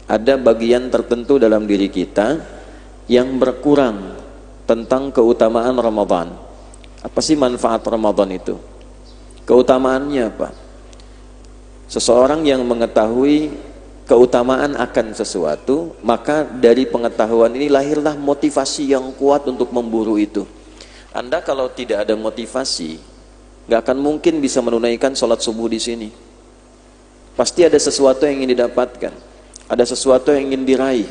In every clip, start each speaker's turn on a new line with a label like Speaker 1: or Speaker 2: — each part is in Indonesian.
Speaker 1: ada bagian tertentu dalam diri kita yang berkurang tentang keutamaan Ramadan. Apa sih manfaat Ramadan itu? Keutamaannya apa? Seseorang yang mengetahui keutamaan akan sesuatu, maka dari pengetahuan ini lahirlah motivasi yang kuat untuk memburu itu. Anda kalau tidak ada motivasi, nggak akan mungkin bisa menunaikan sholat subuh di sini. Pasti ada sesuatu yang ingin didapatkan, ada sesuatu yang ingin diraih,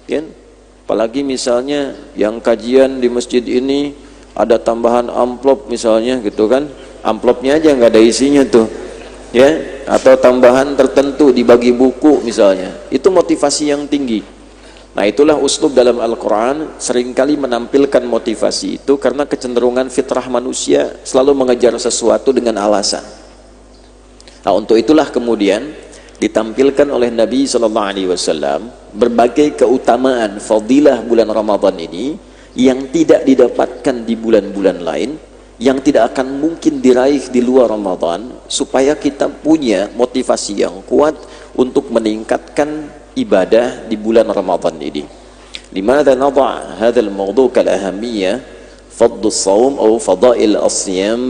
Speaker 1: kan? Apalagi misalnya yang kajian di masjid ini ada tambahan amplop misalnya gitu kan, amplopnya aja nggak ada isinya tuh, ya, atau tambahan tertentu dibagi buku misalnya, itu motivasi yang tinggi. Nah itulah uslub dalam Al-Quran seringkali menampilkan motivasi itu karena kecenderungan fitrah manusia selalu mengejar sesuatu dengan alasan. Nah untuk itulah kemudian ditampilkan oleh Nabi SAW berbagai keutamaan fadilah bulan Ramadan ini yang tidak didapatkan di bulan-bulan lain, yang tidak akan mungkin diraih di luar Ramadan, supaya kita punya motivasi yang kuat untuk meningkatkan ibadah di bulan Ramadan ini. Limadha nada' hadzal mawdu' kal ahamiyah fadl as-shaum atau fadail as-siyam,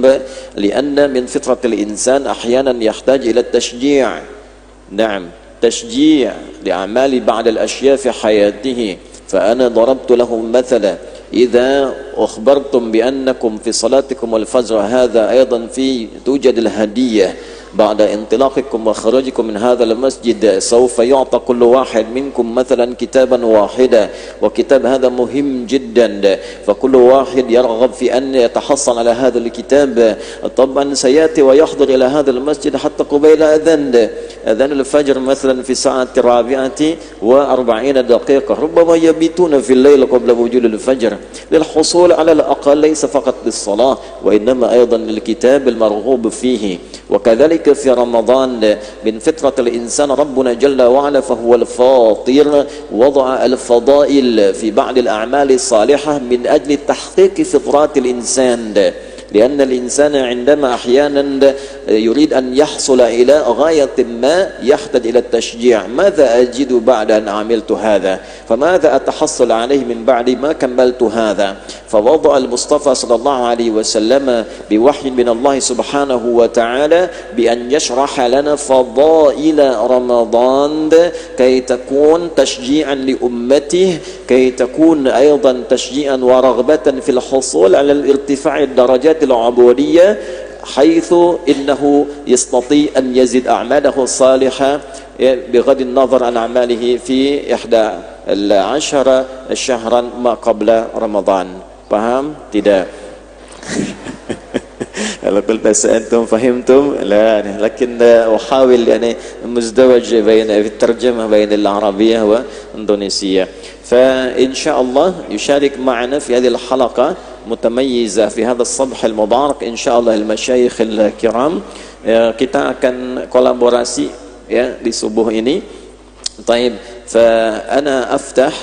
Speaker 1: lianna min fitratil insan ahyanan yahtaj ila at-tashji'. نعم تشجيع لأعمال بعض الأشياء في حياته. فأنا ضربت لهم مثلا إذا أخبرتم بأنكم في صلاتكم الفجر هذا أيضا في توجد الهدية بعد انطلاقكم وخروجكم من هذا المسجد، سوف يعطى كل واحد منكم مثلا كتابا واحدا، وكتاب هذا مهم جدا، فكل واحد يرغب في أن يتحصل على هذا الكتاب. طبعا سيأتي ويحضر إلى هذا المسجد حتى قبيل أذان الفجر مثلا في الساعة 4:40 دقيقة، ربما يبيتون في الليل قبل وجود الفجر للحصول على الأقل ليس فقط للصلاة وإنما أيضا للكتاب المرغوب فيه. وكذلك في رمضان من فطرة الإنسان ربنا جل وعلا فهو الفاطر وضع الفضائل في بعض الأعمال الصالحة من أجل تحقيق فطرات الإنسان، لأن الإنسان عندما أحيانا يريد أن يحصل إلى غاية ما يحتاج إلى التشجيع. ماذا أجد بعد أن عملت هذا؟ فماذا أتحصل عليه من بعد ما كملت هذا؟ فوضع المصطفى صلى الله عليه وسلم بوحي من الله سبحانه وتعالى بأن يشرح لنا فضائل رمضان كي تكون تشجيعا لأمته، كي تكون أيضا تشجيعا ورغبة في الحصول على الارتفاع الدرجات العبودية، حيث إنه يستطيع أن يزيد أعماله الصالحة بغض النظر عن أعماله في 11 شهرا ما قبل رمضان. Paham? Tidak? Kalau قلت أنتم فهمتم لا، لكن أحاول يعني مزدوج بين في الترجمة بين العربية والإندونيسية. فإن شاء الله يشارك معنا في هذه الحلقة متميزة في هذا الصبح المبارك إن شاء الله المشايخ الكرام. Kita akan kolaborasi ya di subuh ini. طيب فأنا أفتح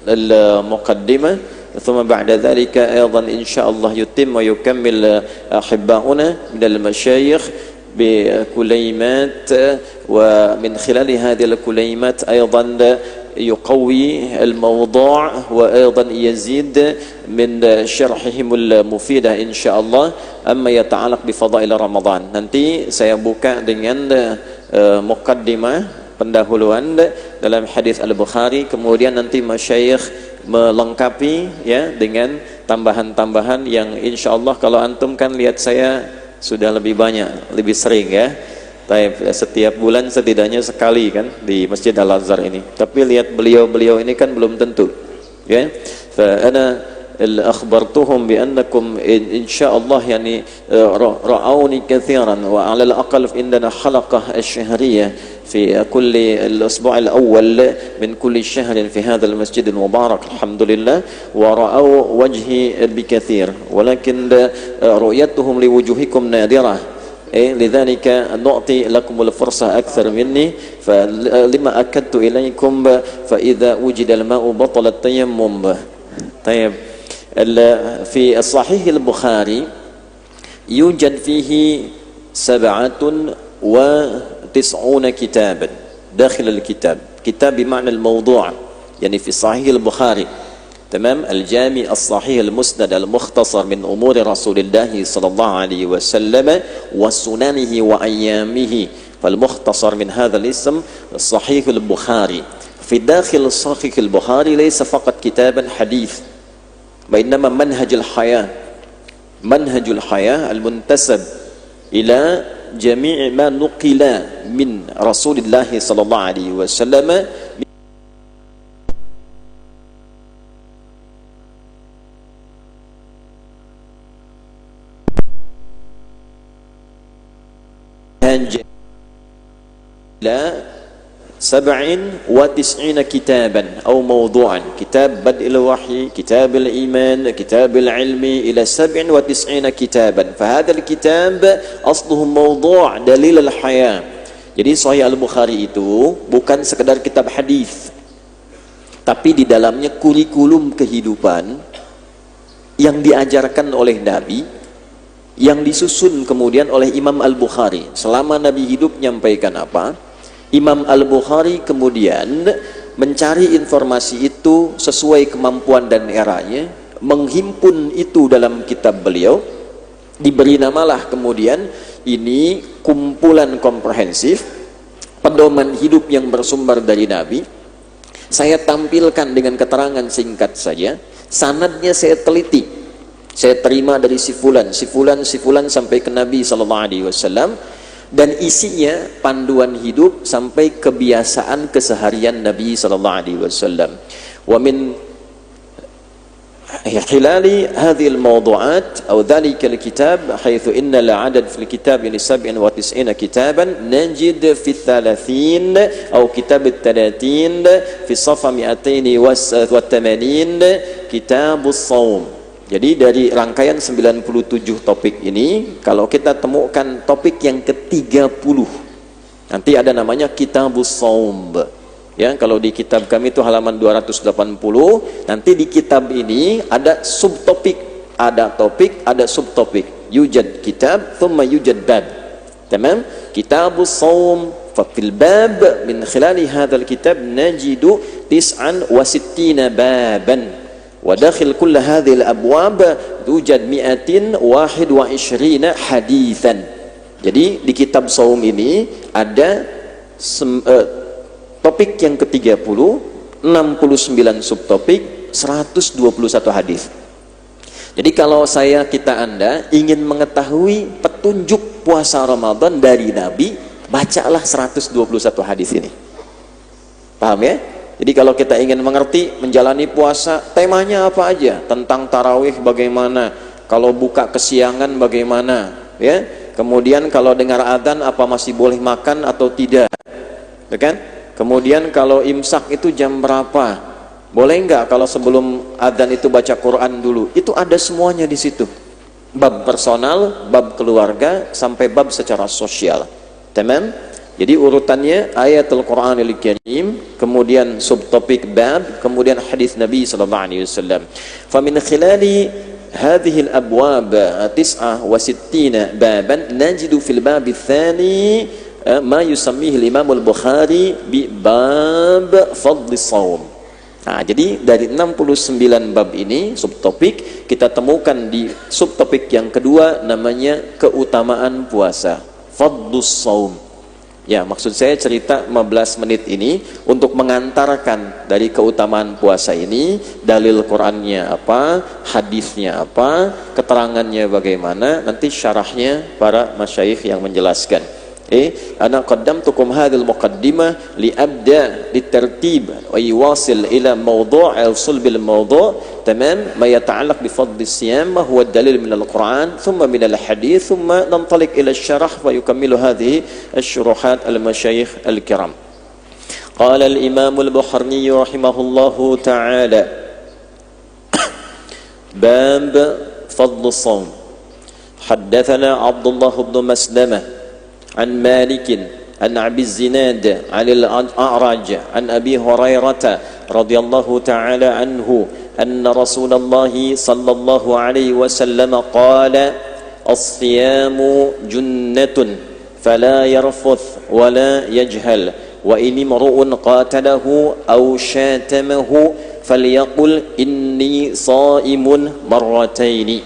Speaker 1: المقدمة ثم بعد ذلك أيضا إن شاء الله يتم ويكمل أحباؤنا من المشايخ بكليمات، ومن خلال هذه الكليمات أيضا يقوي الموضوع وأيضا يزيد من شرحهم المفيدة إن شاء الله. أما يتعلق بفضائل رمضان، nanti saya buka dengan mukaddimah, pendahuluan dalam hadis Al-Bukhari, kemudian nanti masyayikh melengkapi ya dengan tambahan-tambahan yang insya Allah kalau antum kan lihat saya sudah lebih banyak, lebih sering ya. Setiap bulan setidaknya sekali kan di Masjid Al-Azhar ini. Tapi lihat beliau-beliau ini kan belum tentu ya. Ana أخبرتهم بأنكم إن شاء الله يعني رأوني كثيرا، وعلى الأقل عندنا حلقة الشهرية في كل الأسبوع الأول من كل شهر في هذا المسجد المبارك الحمد لله، ورأوا وجهي بكثير، ولكن رؤيتهم لوجوهكم نادرة، لذلك نعطي لكم الفرصة أكثر مني. فلما أكدت إليكم فإذا وجد الماء بطل التيمم. طيب في الصحيح البخاري يوجد فيه 97 كتابا، داخل الكتاب. كتاب بمعنى الموضوع يعني في صحيح البخاري تمام. الجامع الصحيح المسند المختصر من أمور رسول الله صلى الله عليه وسلم وسننه وأيامه. فالمختصر من هذا الاسم صحيح البخاري. في داخل صحيح البخاري ليس فقط كتابا حديث، وإنما منهج الحياة، منهج الحياة المنتسب إلى جميع ما نقل من رسول الله صلى الله عليه وسلم إلى 97 كتابا أو موضوعا. كتاب بدء الوحي، كتاب الإيمان، كتاب العلم، إلى 97 كتابا. فهذا الكتاب أصله موضوع دليل الحياة. Jadi Sahih Al-Bukhari itu bukan sekedar kitab hadis, tapi di dalamnya kurikulum kehidupan yang diajarkan oleh Nabi, yang disusun kemudian oleh Imam Al-Bukhari. Selama Nabi hidup nyampaikan apa, Imam Al-Bukhari kemudian mencari informasi itu sesuai kemampuan dan eranya, menghimpun itu dalam kitab beliau, diberi namalah kemudian ini kumpulan komprehensif, pedoman hidup yang bersumber dari Nabi. Saya tampilkan dengan keterangan singkat saja, sanadnya saya teliti, saya terima dari si fulan sampai ke Nabi SAW, dan isinya panduan hidup sampai kebiasaan keseharian Nabi SAW. Wa min khilali hadhihi al-mawdu'at aw dhalika al-kitab haythu inna al-'adad fi al-kitab yani 97 kitaban najid fi 30 aw kitab al-30 fi safa 280 kitab as-shaum. Jadi dari rangkaian 97 topik ini, kalau kita temukan topik yang ke-30, nanti ada namanya Kitabus Shaum. Ya, kalau di kitab kami itu halaman 280, nanti di kitab ini ada subtopik, ada topik, ada subtopik. Yujad kitab, thumma yujad bab. Tamam? Kitabus Shaum, fa fil bab min khilali hadzal kitab najidu 69 baban. وداخل كل هذه الأبواب توجد 121 hadithan. Jadi di kitab Shaum ini ada topik yang ke-30, 69 subtopik, 121 hadis. Jadi kalau Anda ingin mengetahui petunjuk puasa Ramadan dari Nabi, bacalah 121 hadis ini. Paham ya? Jadi kalau kita ingin mengerti menjalani puasa, temanya apa aja? Tentang tarawih bagaimana? Kalau buka kesiangan bagaimana? Ya. Kemudian kalau dengar adzan apa masih boleh makan atau tidak? Ya kan? Kemudian kalau imsak itu jam berapa? Boleh enggak kalau sebelum adzan itu baca Quran dulu? Itu ada semuanya di situ. Bab personal, bab keluarga, sampai bab secara sosial. Tamam? Jadi urutannya ayatul Qur'anil Karim, kemudian subtopik bab, kemudian hadis Nabi sallallahu alaihi wasallam. Fa min khilali hadhihi al-abwab 69 baban najidu fil bab ats-tsani ma yusammihi al-Imam al-Bukhari bi bab fadl shaum. Nah, jadi dari 69 bab ini subtopik kita temukan di subtopik yang kedua namanya keutamaan puasa, fadlus shaum. Ya, maksud saya cerita 15 menit ini untuk mengantarkan dari keutamaan puasa ini, dalil Qur'annya apa, hadisnya apa, keterangannya bagaimana, nanti syarahnya para masyayikh yang menjelaskan. Ana qaddamtukum hadhil muqaddimah li abda litartib wa yuwasil ila mawdu' al-sulb al-mawdu' tamam ma yata'allaq bi fadl as-siyam wa huwa ad-dalil min al-Qur'an thumma min al-hadith thumma nantaliq ila asy-syarh wa yukammilu hadhihi asy-syuruhat al-masyayikh al-kiram. Qala al-Imam al-Bukhari rahimahullahu ta'ala bab fadl as-shawm. Haddathana Abdullah bin Maslamah عن مالك عن أبي الزناد عن الأعرج عن أبي هريرة رضي الله تعالى عنه أن رسول الله صلى الله عليه وسلم قال الصيام جنة فلا يرفث ولا يجهل wa ini mar'un qatalahu aw syatamahu falyaqul inni sha'imun marrataini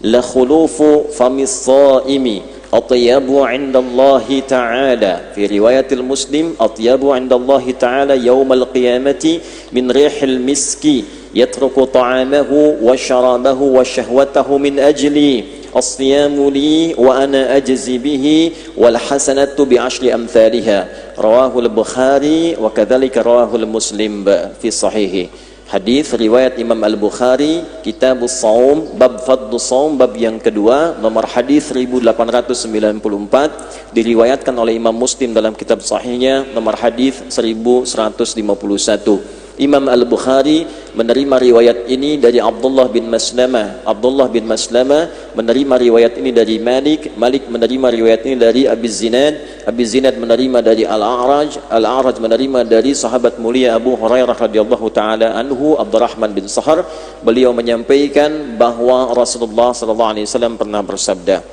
Speaker 1: la khulufu famis shaimi atyabu 'indallahi ta'ala fi riwayatil muslim atyabu 'indallahi ta'ala yaumal qiyamati min rihil miski yatruku ta'amahu wa syarabahu wa syahwatahu min ajli as-siyamu li wa ana ajzi bihi wal hasanatu bi asyri amthaliha rawahul Bukhari wa kadzalika rawahul Muslim fi sahihi. Hadis riwayat Imam Al-Bukhari, Kitabus Shaum, bab Fadlus Shaum, bab yang kedua, nomor hadis 1894, diriwayatkan oleh Imam Muslim dalam kitab sahihnya, nomor hadis 1151. Imam Al-Bukhari menerima riwayat ini dari Abdullah bin Maslamah. Abdullah bin Maslamah menerima riwayat ini dari Malik. Malik menerima riwayat ini dari Abi Zinad. Abi Zinad menerima dari Al-A'raj. Al-A'raj menerima dari sahabat mulia Abu Hurairah radhiyallahu taala anhu, Abdurrahman bin Sahar. Beliau menyampaikan bahwa Rasulullah sallallahu alaihi wasallam pernah bersabda,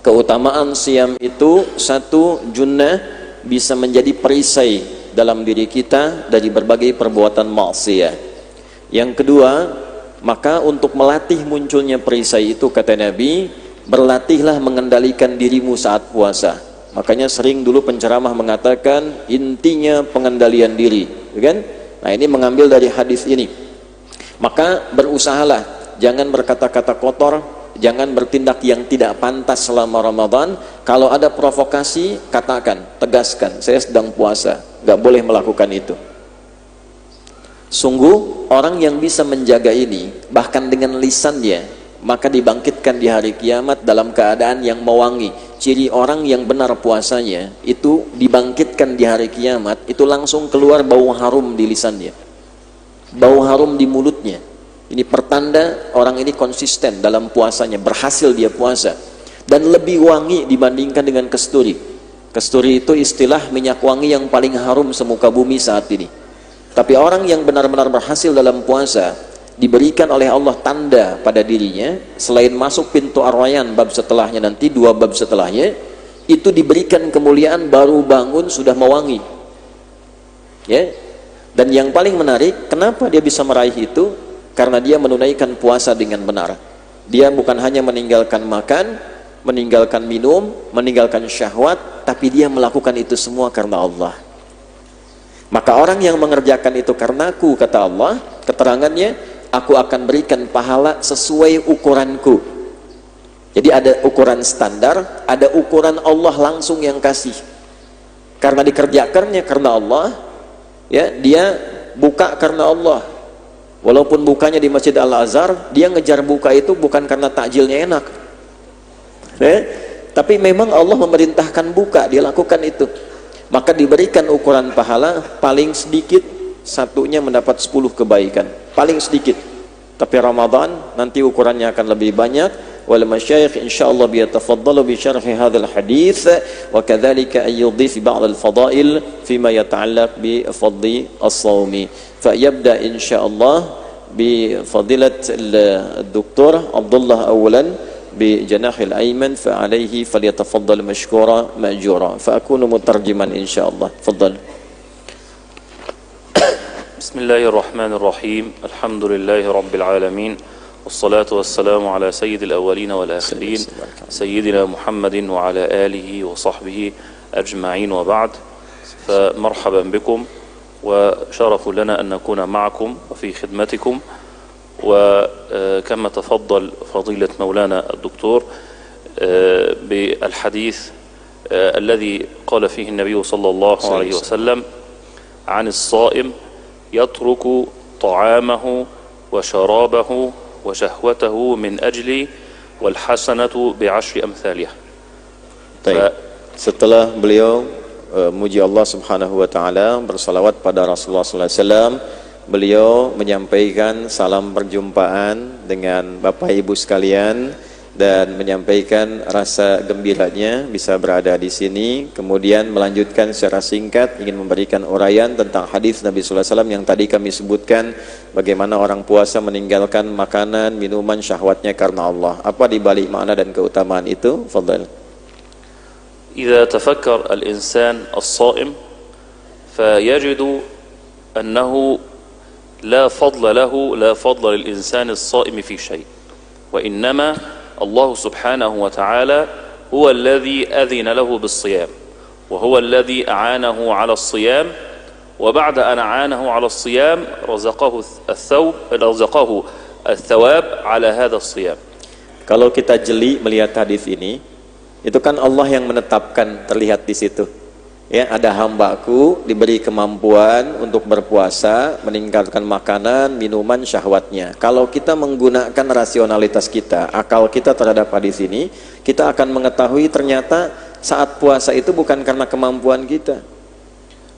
Speaker 1: keutamaan siam itu satu, junnah, bisa menjadi perisai dalam diri kita dari berbagai perbuatan maksiat. Yang kedua, maka untuk melatih munculnya perisai itu, kata Nabi, berlatihlah mengendalikan dirimu saat puasa. Makanya sering dulu penceramah mengatakan intinya pengendalian diri, kan? Nah, ini mengambil dari hadis ini. Maka berusahalah jangan berkata-kata kotor, jangan bertindak yang tidak pantas selama Ramadan. Kalau ada provokasi, katakan, tegaskan, saya sedang puasa, gak boleh melakukan itu. Sungguh orang yang bisa menjaga ini, bahkan dengan lisannya, maka dibangkitkan di hari kiamat dalam keadaan yang mewangi. Ciri orang yang benar puasanya itu dibangkitkan di hari kiamat, itu langsung keluar bau harum di lisannya, bau harum di mulutnya. Ini pertanda orang ini konsisten dalam puasanya, berhasil dia puasa, dan lebih wangi dibandingkan dengan kasturi. Kasturi itu istilah minyak wangi yang paling harum semuka bumi saat ini. Tapi orang yang benar-benar berhasil dalam puasa, diberikan oleh Allah tanda pada dirinya, selain masuk pintu Ar-Rayyan bab setelahnya nanti, 2 bab setelahnya, itu diberikan kemuliaan baru bangun sudah mewangi. Ya. Dan yang paling menarik, kenapa dia bisa meraih itu? Karena dia menunaikan puasa dengan benar. Dia bukan hanya meninggalkan makan, meninggalkan minum, meninggalkan syahwat, tapi dia melakukan itu semua karena Allah. Maka orang yang mengerjakan itu karenaku, kata Allah, keterangannya, aku akan berikan pahala sesuai ukuranku. Jadi ada ukuran standar, ada ukuran Allah langsung yang kasih. Karena dikerjakannya karena Allah, ya, dia buka karena Allah. Walaupun bukanya di Masjid Al-Azhar, dia ngejar buka itu bukan karena takjilnya enak, tapi memang Allah memerintahkan buka, dia lakukan itu. Maka diberikan ukuran pahala, paling sedikit satunya mendapat 10 kebaikan, paling sedikit. Tapi Ramadan nanti ukurannya akan lebih banyak. Wal masyayikh insyaallah biyatafaddalu bi syarhi hadzal hadits wa kadzalika ayyudhif ba'd al fadail fima yata'allaq bi fadli as-shaumi. Fa yabda insyaallah bi fadilat al-doktor Abdullah awalan بجناح الأيمن فعليه فليتفضل مشكورا مأجورا فأكون مترجما إن شاء الله. تفضل.
Speaker 2: بسم الله الرحمن الرحيم. الحمد لله رب العالمين والصلاة والسلام على سيد الأولين والآخرين سيدنا محمد وعلى آله وصحبه أجمعين وبعد. فمرحبا بكم وشرف لنا أن نكون معكم وفي خدمتكم. وكما تفضل فضيلة مولانا الدكتور بالحديث الذي قال فيه النبي صلى الله عليه وسلم عن الصائم يترك طعامه وشرابه وشهوته من أجلي والحسنة بعشر أمثالها.
Speaker 1: Setelah beliau muji Allah Subhanahu wa taala, bersalawat pada Rasulullah sallallahu alaihi wasallam, beliau menyampaikan salam perjumpaan dengan Bapak Ibu sekalian dan menyampaikan rasa gembiranya bisa berada di sini. Kemudian melanjutkan secara singkat ingin memberikan uraian tentang hadis Nabi sallallahu alaihi wasallam yang tadi kami sebutkan, bagaimana orang puasa meninggalkan makanan, minuman, syahwatnya karena Allah. Apa di balik makna dan keutamaan itu? Fadhal.
Speaker 2: إذا تفكر الإنسان الصائم فيجد أنه لا فضل للإنسان الصائم في شيء، وإنما الله سبحانه وتعالى هو الذي أذن له بالصيام، وهو الذي أعانه على الصيام، وبعد أن أعانه على الصيام رزقه الثواب على هذا الصيام.
Speaker 1: Kalau kita jeli melihat hadis ini, itu kan Allah yang menetapkan, terlihat di situ. Ya, ada hambaku diberi kemampuan untuk berpuasa, meningkatkan makanan, minuman, syahwatnya. Kalau kita menggunakan rasionalitas kita, akal kita terhadap hadis ini, kita akan mengetahui ternyata saat puasa itu bukan karena kemampuan kita.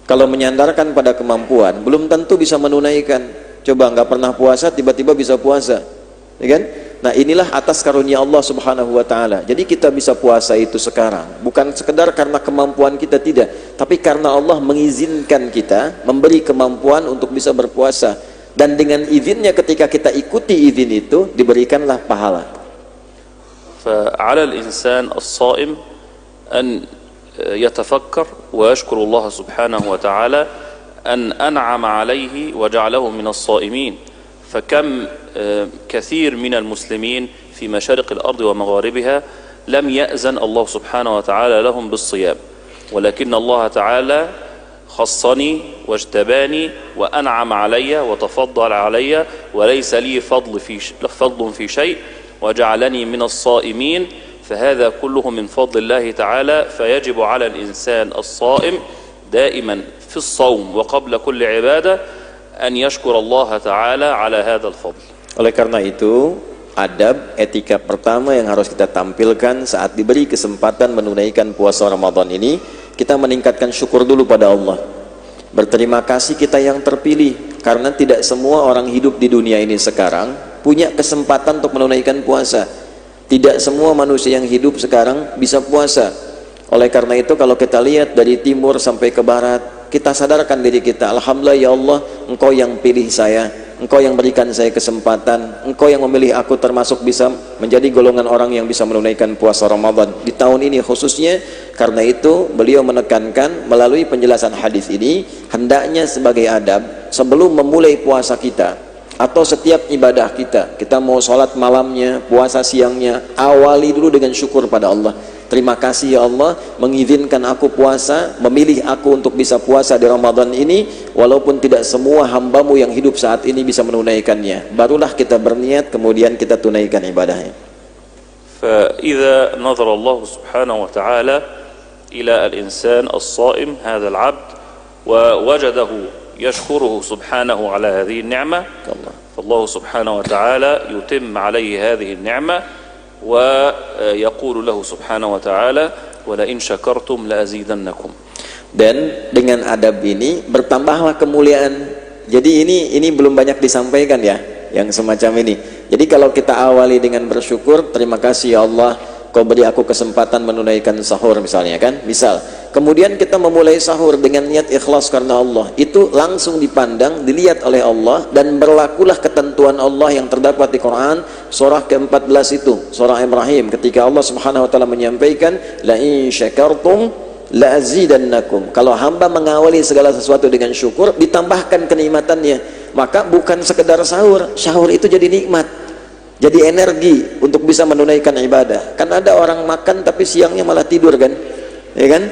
Speaker 1: Kalau menyandarkan pada kemampuan, belum tentu bisa menunaikan. Coba nggak pernah puasa, tiba-tiba bisa puasa, ya kan? Nah, inilah atas karunia Allah Subhanahu wa taala. Jadi kita bisa puasa itu sekarang bukan sekedar karena kemampuan kita, tidak, tapi karena Allah mengizinkan kita, memberi kemampuan untuk bisa berpuasa, dan dengan izinnya ketika kita ikuti izin itu diberikanlah pahala.
Speaker 2: فعلى الإنسان الصائم أن يتفكر ويشكر الله سبحانه وتعالى أن أنعم عليه وجعله من الصائمين. فكم كثير من المسلمين في مشارق الأرض ومغاربها لم يأذن الله سبحانه وتعالى لهم بالصيام، ولكن الله تعالى خصني واجتباني وأنعم علي وتفضل علي، وليس لي فضل في شيء، وجعلني من الصائمين، فهذا كله من فضل الله تعالى. فيجب على الإنسان الصائم دائما في الصوم وقبل كل عبادة أن يشكر الله تعالى على هذا الفضل.
Speaker 1: Oleh karena itu, adab, etika pertama yang harus kita tampilkan saat diberi kesempatan menunaikan puasa Ramadan ini, kita meningkatkan syukur dulu pada Allah. Berterima kasih kita yang terpilih, karena tidak semua orang hidup di dunia ini sekarang punya kesempatan untuk menunaikan puasa. Tidak semua manusia yang hidup sekarang bisa puasa. Oleh karena itu, kalau kita lihat dari timur sampai ke barat, kita sadarkan diri kita, alhamdulillah ya Allah, Engkau yang pilih saya, Engkau yang berikan saya kesempatan, Engkau yang memilih aku termasuk bisa menjadi golongan orang yang bisa menunaikan puasa Ramadan di tahun ini khususnya. Karena itu beliau menekankan melalui penjelasan hadis ini, hendaknya sebagai adab sebelum memulai puasa kita atau setiap ibadah kita mau sholat malamnya, puasa siangnya, awali dulu dengan syukur pada Allah. Terima kasih ya Allah mengizinkan aku puasa, memilih aku untuk bisa puasa di Ramadan ini, walaupun tidak semua hambamu yang hidup saat ini bisa menunaikannya. Barulah kita berniat, kemudian kita tunaikan ibadahnya.
Speaker 2: فإذا نظر الله سبحانه وتعالى إلى الإنسان الصائم هذا العبد ووجده يشكره سبحانه على هذه النعمة، فالله سبحانه وتعالى يتم عليه هذه النعمة ويقول له سبحانه وتعالى ولئن شكرتم لأزيدنكم.
Speaker 1: Dan dengan adab ini bertambahlah kemuliaan. Jadi ini belum banyak disampaikan ya, yang semacam ini. Jadi kalau kita awali dengan bersyukur, terima kasih ya Allah, Kau beri aku kesempatan menunaikan sahur misalnya kan, misal. Kemudian kita memulai sahur dengan niat ikhlas karena Allah, itu langsung dipandang, dilihat oleh Allah, dan berlakulah ketentuan Allah yang terdapat di Quran surah ke-14 itu, surah Ibrahim, ketika Allah Subhanahu wa taala menyampaikan la in syakartum la azidannakum. Kalau hamba mengawali segala sesuatu dengan syukur, ditambahkan kenikmatannya. Maka bukan sekedar sahur, sahur itu jadi nikmat, jadi energi untuk bisa menunaikan ibadah. Kan ada orang makan tapi siangnya malah tidur kan, ya kan?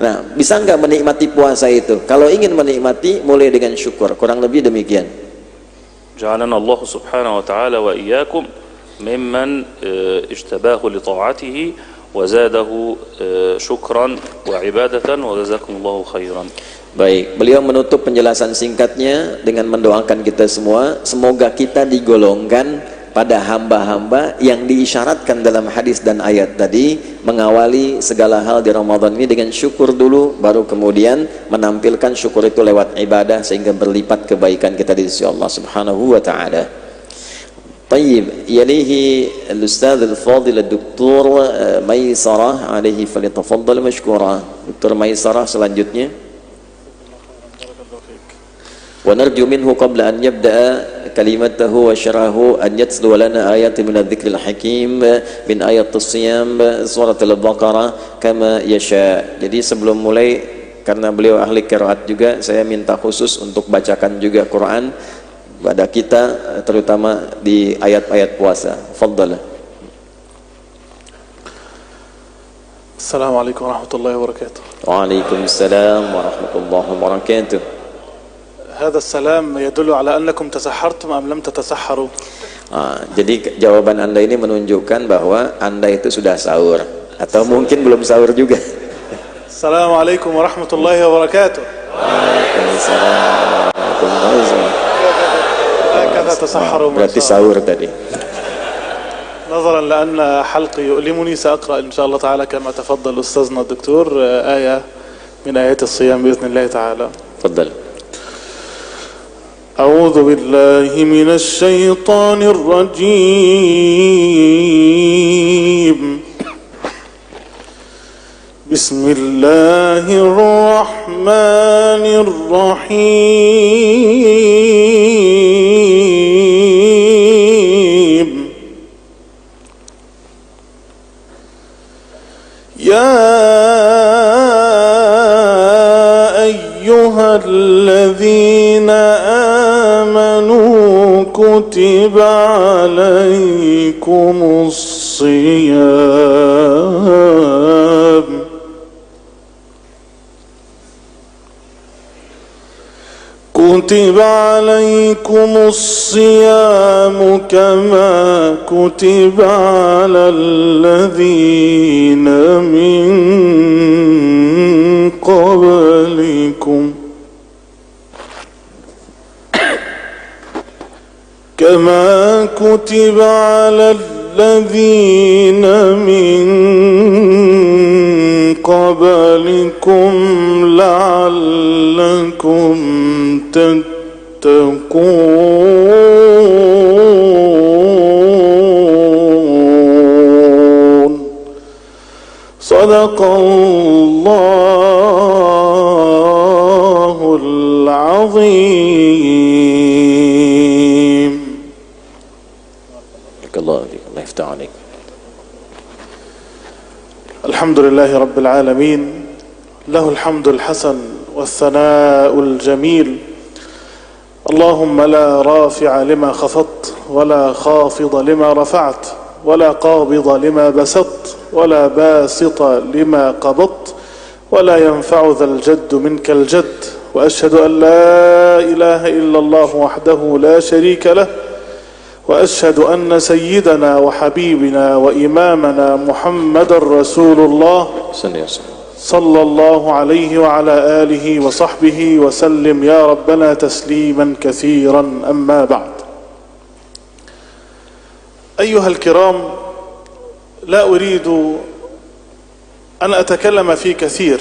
Speaker 1: Nah, bisa nggak menikmati puasa itu? Kalau ingin menikmati, mulai dengan syukur. Kurang lebih demikian.
Speaker 2: جعلنا الله سبحانه وتعالى وإياكم ممن اجتباه لطاعته وزاده شكرا وعبادة وجزاكم الله خيرا.
Speaker 1: Baik, beliau menutup penjelasan singkatnya dengan mendoakan kita semua, semoga kita digolongkan pada hamba-hamba yang diisyaratkan dalam hadis dan ayat tadi, mengawali segala hal di Ramadan ini dengan syukur dulu, baru kemudian menampilkan syukur itu lewat ibadah sehingga berlipat kebaikan kita di sisi Allah Subhanahu wa taala. Tayyib, yalihi al-ustadz al-fadil ad-doktor Maisarah alaihi falyatafaddal mashkura. Dr. Maisarah selanjutnya. ونرجو منه قبل أن يبدأ كلمته وشرحه أن يتلو لنا آيات من الذكر الحكيم من آيات الصيام سورة البقرة كما يشاء. Jadi sebelum mulai karena beliau ahli qiraat juga, saya minta khusus untuk bacakan juga Quran pada kita, terutama di ayat-ayat puasa. Fadhal.
Speaker 3: Assalamualaikum warahmatullahi wabarakatuh.
Speaker 1: Waalaikumsalam warahmatullahi wabarakatuh.
Speaker 3: هذا السلام يدل على أنكم تسحرتم أم لم تتسحروا.
Speaker 1: Jadi jawaban Anda ini menunjukkan bahwa Anda itu sudah sahur atau mungkin belum sahur juga.
Speaker 3: Assalamualaikum warahmatullahi wabarakatuh.
Speaker 1: Waalaikumsalam warahmatullahi wabarakatuh.
Speaker 3: هكذا تسحروا.
Speaker 1: Berarti sahur tadi.
Speaker 3: نظرا لأن حلقي يؤلمني سأقرأ إن شاء الله تعالى كما تفضل أستاذنا الدكتور آية من آيات الصيام بإذن الله تعالى.
Speaker 1: تفضل.
Speaker 3: أعوذ بالله من الشيطان الرجيم. بسم الله الرحمن الرحيم. يا أيها الذين آمنوا كتب عليكم الصيام كما كتب على الذين من قبلكم لعلكم تتقون. صدق الله العظيم.
Speaker 1: الله يفتح عليك.
Speaker 3: الحمد لله رب العالمين، له الحمد الحسن والثناء الجميل. اللهم لا رافع لما خفضت ولا خافض لما رفعت ولا قابض لما بسطت ولا باسط لما قبضت ولا ينفع ذا الجد منك الجد. وأشهد أن لا إله إلا الله وحده لا شريك له، وأشهد أن سيدنا وحبيبنا وإمامنا محمد رسول الله صلى الله عليه وعلى آله وصحبه وسلم يا ربنا تسليما كثيرا. أما بعد، أيها الكرام، لا أريد أن أتكلم في كثير،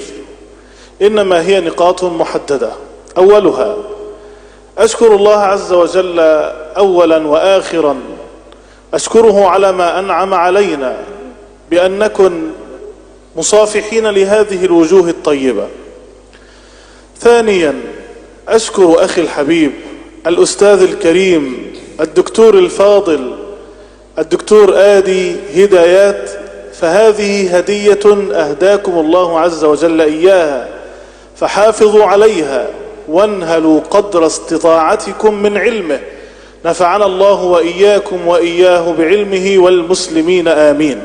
Speaker 3: إنما هي نقاط محددة. أولها، أشكر الله عز وجل أولا وآخرا، أشكره على ما أنعم علينا بأن نكن مصافحين لهذه الوجوه الطيبة. ثانيا، أشكر أخي الحبيب الأستاذ الكريم الدكتور الفاضل الدكتور آدي هدايات، فهذه هدية أهداكم الله عز وجل إياها، فحافظوا عليها وانهلوا قدر استطاعتكم من علمه. نفعنا الله وإياكم وإياه بعلمه والمسلمين، آمين.